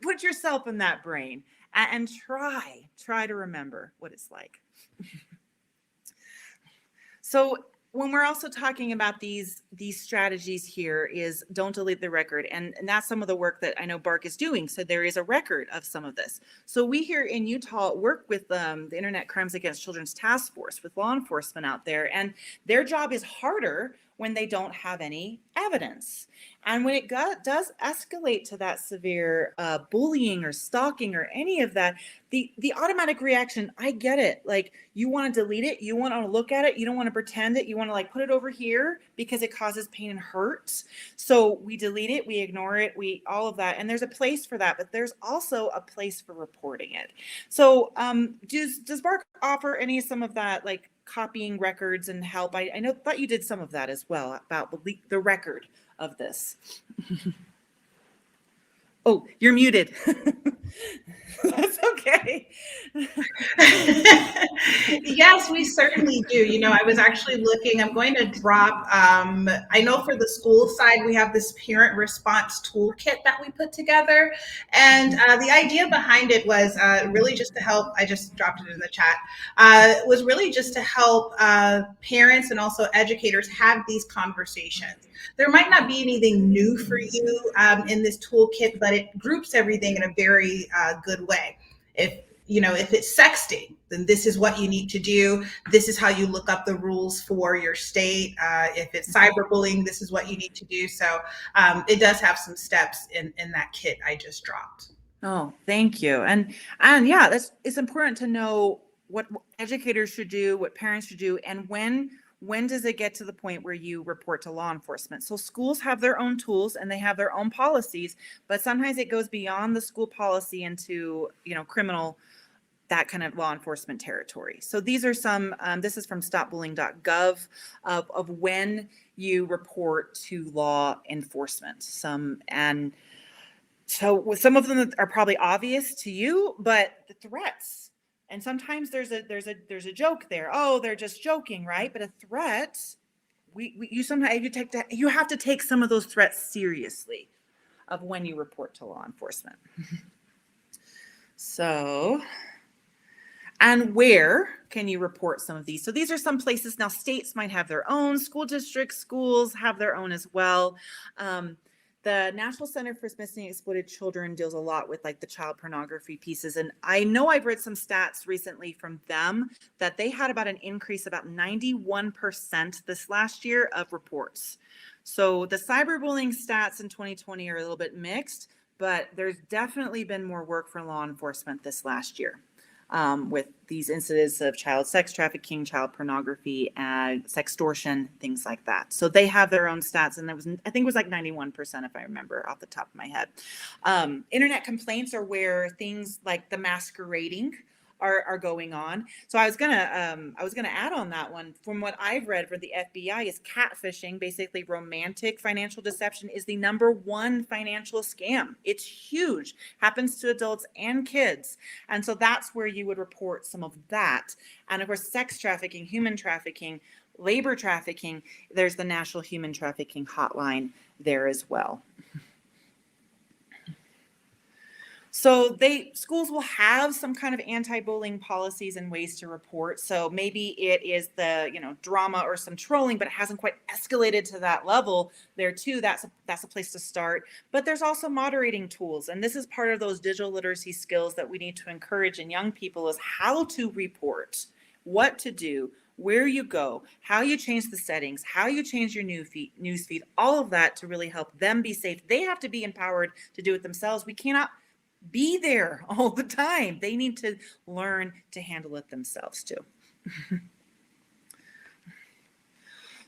A: put yourself in that brain and try to remember what it's like? So when we're also talking about these strategies here, is don't delete the record. And that's some of the work that I know BARC is doing. So there is a record of some of this. So we here in Utah work with the Internet Crimes Against Children's Task Force, with law enforcement out there. And their job is harder when they don't have any evidence. And when it does escalate to that severe bullying or stalking or any of that, the automatic reaction, I get it. Like, you want to delete it. You want to look at it. You don't want to pretend it. You want to like put it over here because it causes pain and hurt. So we delete it. We ignore it. All of that. And there's a place for that, but there's also a place for reporting it. So does BARC offer some of that, like copying records and help? I thought you did some of that as well, about the record of this. Oh, you're muted. That's okay.
B: Yes, we certainly do. I was actually looking, I'm going to drop, I know for the school side, we have this parent response toolkit that we put together. And the idea behind it was really just to help, I just dropped it in the chat, was really just to help parents and also educators have these conversations. There might not be anything new for you in this toolkit, but it groups everything in a very good way. If it's sexting, then this is what you need to do. This is how you look up the rules for your state. If it's cyberbullying, this is what you need to do. So it does have some steps in that kit I just dropped.
A: Oh, thank you. And yeah, it's important to know what educators should do, what parents should do, and when does it get to the point where you report to law enforcement? So schools have their own tools and they have their own policies, but sometimes it goes beyond the school policy into, criminal, that kind of law enforcement territory. So these are some, this is from stopbullying.gov of when you report to law enforcement. So some of them are probably obvious to you, but the threats, and sometimes there's a joke there. Oh, they're just joking, right? But a threat, you have to take some of those threats seriously of when you report to law enforcement. So, and where can you report some of these? So these are some places. Now, states might have their own, school districts, schools have their own as well. The National Center for Missing and Exploited Children deals a lot with like the child pornography pieces. And I know I've read some stats recently from them that they had about an increase about 91% this last year of reports. So the cyberbullying stats in 2020 are a little bit mixed, but there's definitely been more work for law enforcement this last year. With these incidents of child sex trafficking, child pornography, sextortion, things like that. So they have their own stats, and I think it was like 91% if I remember off the top of my head. Internet complaints are where things like the masquerading are going on. So I was gonna add on that one. From what I've read for the FBI, is catfishing, basically romantic financial deception, is the #1 financial scam. It's huge, happens to adults and kids, and so that's where you would report some of that. And of course, sex trafficking, human trafficking, labor trafficking. There's the National Human Trafficking Hotline there as well. So schools will have some kind of anti-bullying policies and ways to report. So maybe it is the, drama or some trolling, but it hasn't quite escalated to that level there too. That's a place to start. But there's also moderating tools. And this is part of those digital literacy skills that we need to encourage in young people, is how to report, what to do, where you go, how you change the settings, how you change your news feed, all of that to really help them be safe. They have to be empowered to do it themselves. We cannot be there all the time. They need to learn to handle it themselves too.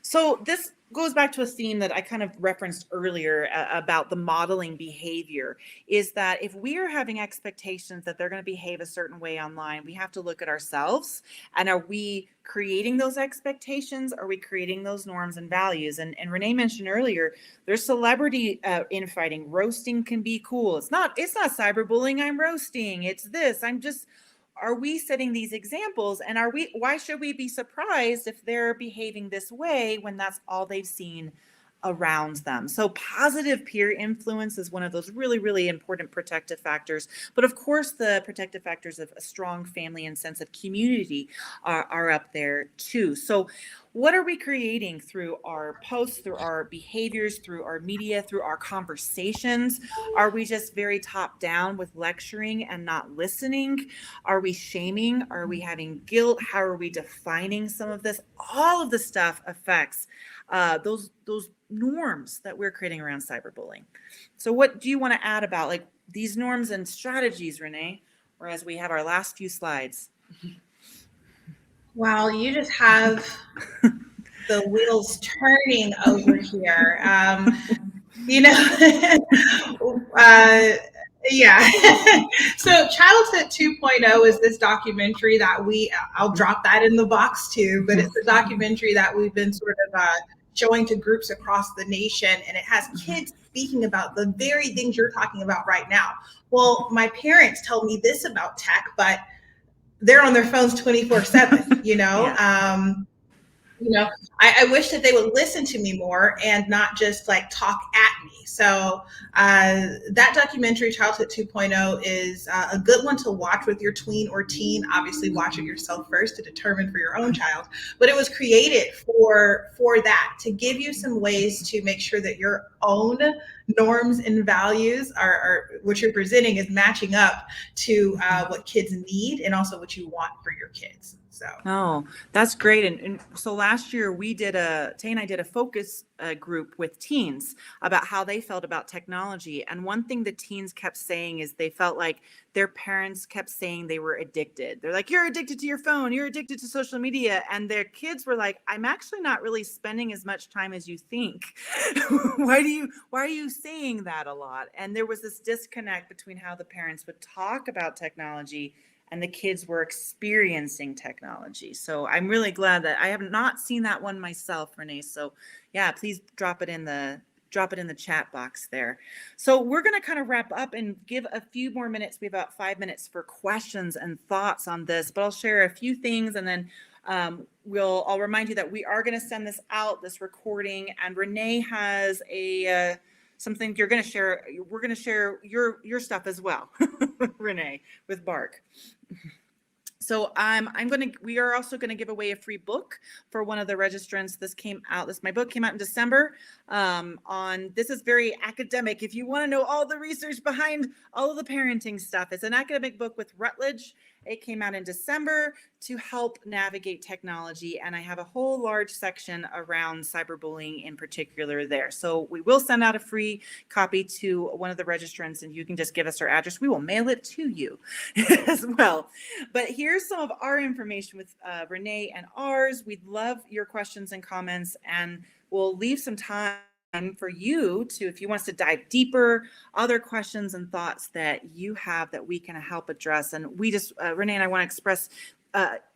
A: So this goes back to a theme that I kind of referenced earlier about the modeling behavior, is that if we are having expectations that they're going to behave a certain way online, we have to look at ourselves. And are we creating those expectations? Are we creating those norms and values? And Renee mentioned earlier, there's celebrity infighting. Roasting can be cool. It's not cyberbullying. I'm roasting. It's this. Are we setting these examples, and why should we be surprised if they're behaving this way when that's all they've seen around them? So positive peer influence is one of those really, really important protective factors. But of course, the protective factors of a strong family and sense of community are up there too. So what are we creating through our posts, through our behaviors, through our media, through our conversations? Are we just very top down with lecturing and not listening? Are we shaming? Are we having guilt? How are we defining some of this? All of the stuff affects those norms that we're creating around cyberbullying. So what do you want to add about like these norms and strategies, Renee? Or as we have our last few slides.
B: Wow, you just have the wheels turning over here. Yeah. So Childhood 2.0 is this documentary that I'll drop that in the box too, but it's a documentary that we've been sort of showing to groups across the nation, and it has kids speaking about the very things you're talking about right now. Well, my parents tell me this about tech, but they're on their phones 24/7,
A: Yeah.
B: you know, I wish that they would listen to me more and not just like talk at me. So that documentary, Childhood 2.0, is a good one to watch with your tween or teen. Obviously, watch it yourself first to determine for your own child. But it was created for that, to give you some ways to make sure that your own norms and values are what you're presenting is matching up to what kids need and also what you want for your kids. So.
A: Oh, that's great. And so last year Tay and I did a focus group with teens about how they felt about technology. And one thing the teens kept saying is they felt like their parents kept saying they were addicted. They're like, you're addicted to your phone, you're addicted to social media. And their kids were like, I'm actually not really spending as much time as you think. Why are you saying that a lot? And there was this disconnect between how the parents would talk about technology and the kids were experiencing technology. So I'm really glad that I have not seen that one myself, Renee. So yeah, please drop it in the chat box there. So we're going to kind of wrap up and give a few more minutes. We have about 5 minutes for questions and thoughts on this, but I'll share a few things and then I'll remind you that we are going to send this out, this recording, and Renee has something you're going to share. We're going to share your stuff as well, Renee, with Bark. So we are also going to give away a free book for one of the registrants. My book came out in December. This is very academic. If you want to know all the research behind all of the parenting stuff, it's an academic book with Routledge. It came out in December to help navigate technology. And I have a whole large section around cyberbullying in particular there. So we will send out a free copy to one of the registrants and you can just give us our address. We will mail it to you as well. But here's some of our information with Renee and ours. We'd love your questions and comments, and we'll leave some time for you to, if you want us to dive deeper, other questions and thoughts that you have that we can help address. And we just, Renee and I want to express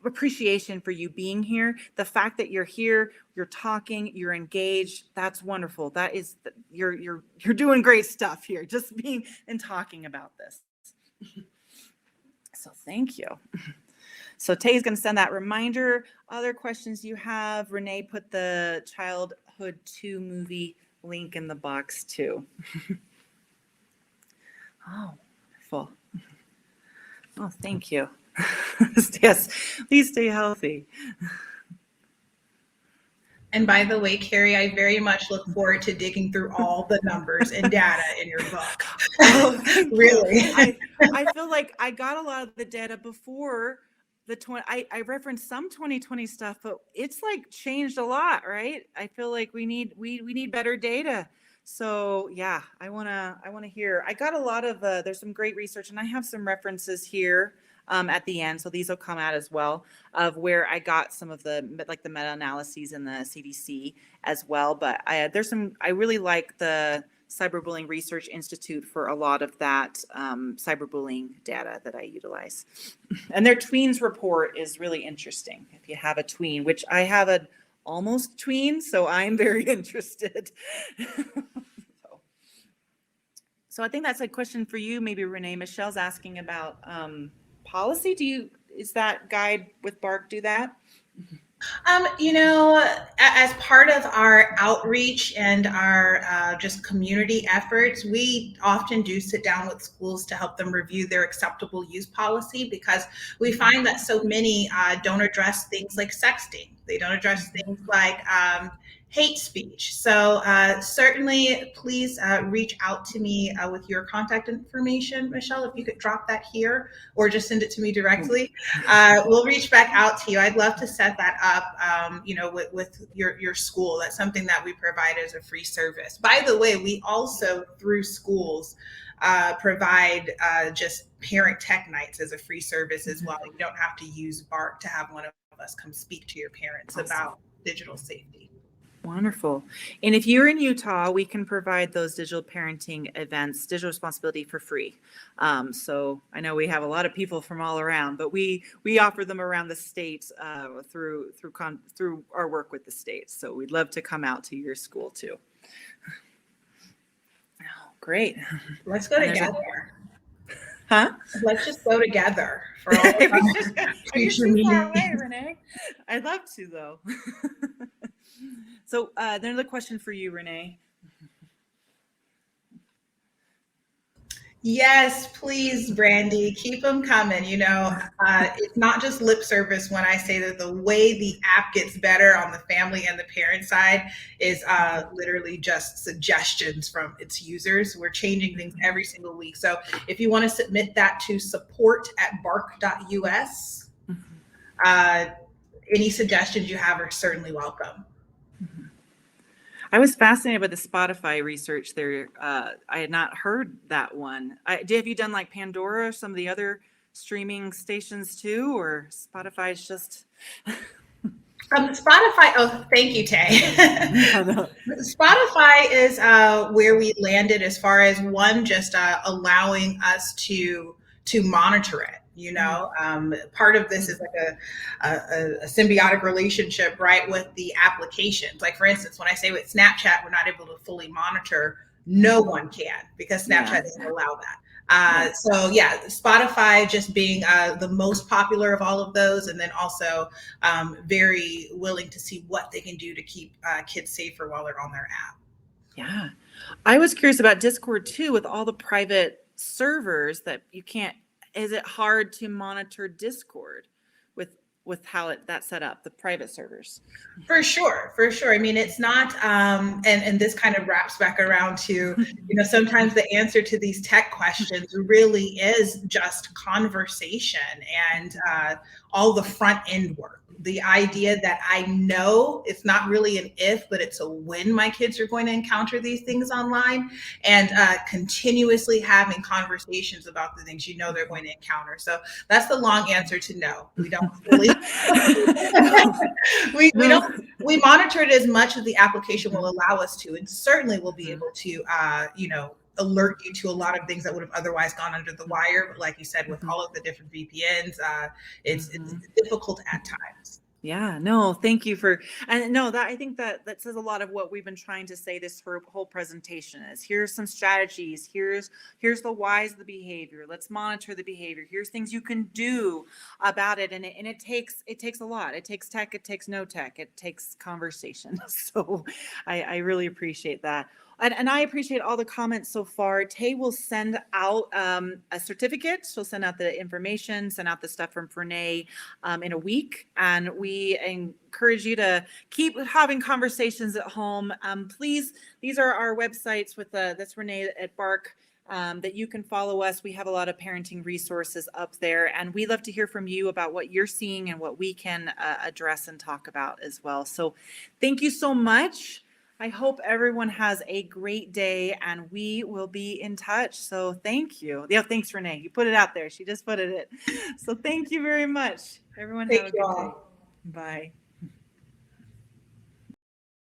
A: appreciation for you being here. The fact that you're here, you're talking, you're engaged, that's wonderful. That is, you're doing great stuff here, just being and talking about this. So thank you. So Tay's going to send that reminder. Other questions you have, Renee put the Childhood 2 movie link in the box too. Oh, wonderful. Oh, thank you. Yes, please stay healthy.
B: And by the way, Carrie, I very much look forward to digging through all the numbers and data in your book.
A: Oh,
B: really.
A: I feel like I got a lot of the data before I referenced some 2020 stuff, but it's like changed a lot, right? I feel like we need better data. So yeah, I want to hear. I got a lot of there's some great research, and I have some references here at the end, so these will come out as well, of where I got some of the meta-analyses in the CDC as well. But I really like the Cyberbullying Research Institute for a lot of that cyberbullying data that I utilize. And their tweens report is really interesting. If you have a tween, which I have an almost tween, so I'm very interested. So I think that's a question for you, maybe Renee. Michelle's asking about policy. Is that guide with Bark do that?
B: As part of our outreach and our just community efforts, we often do sit down with schools to help them review their acceptable use policy, because we find that so many don't address things like sexting. They don't address things like hate speech. So certainly, please reach out to me with your contact information, Michelle. If you could drop that here or just send it to me directly, we'll reach back out to you. I'd love to set that up, with your school. That's something that we provide as a free service. By the way, we also, through schools, provide just parent tech nights as a free service as well. You don't have to use Bark to have one of us come speak to your parents about digital safety.
A: Wonderful. And if you're in Utah, we can provide those digital parenting events, digital responsibility, for free. So I know we have a lot of people from all around, but we offer them around the state through our work with the state. So we'd love to come out to your school too. Great.
B: Let's go
A: And there's a,
B: together.
A: huh?
B: Let's just go together for all of
A: Are
B: our
A: you
B: future
A: too far
B: meetings.
A: away, Renee? I'd love to, though. So another question for you, Renee.
B: Yes, please, Brandy, keep them coming. It's not just lip service when I say that the way the app gets better on the family and the parent side is literally just suggestions from its users. We're changing things every single week. So if you want to submit that to support@bark.us, any suggestions you have are certainly welcome.
A: I was fascinated by the Spotify research there. I had not heard that one. Have you done like Pandora, some of the other streaming stations too, or Spotify's just?
B: Spotify. Oh, thank you, Tay. Spotify is where we landed as far as one, just allowing us to monitor it. Part of this is like a symbiotic relationship, right, with the applications. Like, for instance, when I say with Snapchat, we're not able to fully monitor. No one can, because Snapchat doesn't allow that. So yeah, Spotify just being the most popular of all of those, and then also very willing to see what they can do to keep kids safer while they're on their app.
A: Yeah. I was curious about Discord too, with all the private servers that you can't. Is it hard to monitor Discord with how that's set up, the private servers?
B: For sure. I mean, it's not, and this kind of wraps back around to, sometimes the answer to these tech questions really is just conversation and all the front end work. The idea that I know it's not really an if, but it's a when my kids are going to encounter these things online, and continuously having conversations about the things they're going to encounter. So that's the long answer to no. We don't fully. we monitor it as much as the application will allow us to, and certainly we'll be able to alert you to a lot of things that would have otherwise gone under the wire. But like you said, with all of the different VPNs, it's difficult at times.
A: Yeah, no, thank you I think that says a lot of what we've been trying to say this whole presentation is. Here's some strategies. Here's the whys of the behavior. Let's monitor the behavior. Here's things you can do about it. And it takes a lot. It takes tech. It takes no tech. It takes conversation. So I really appreciate that. And I appreciate all the comments so far. Tay will send out a certificate. She'll send out the information, send out the stuff from Renee in a week. And we encourage you to keep having conversations at home. Please, these are our websites that's Renee at Bark. That you can follow us. We have a lot of parenting resources up there, and we love to hear from you about what you're seeing and what we can address and talk about as well. So thank you so much. I hope everyone has a great day, and we will be in touch. So thank you. Yeah, thanks, Renee. You put it out there. She just put it in. So thank you very much. Everyone have a good day. Bye.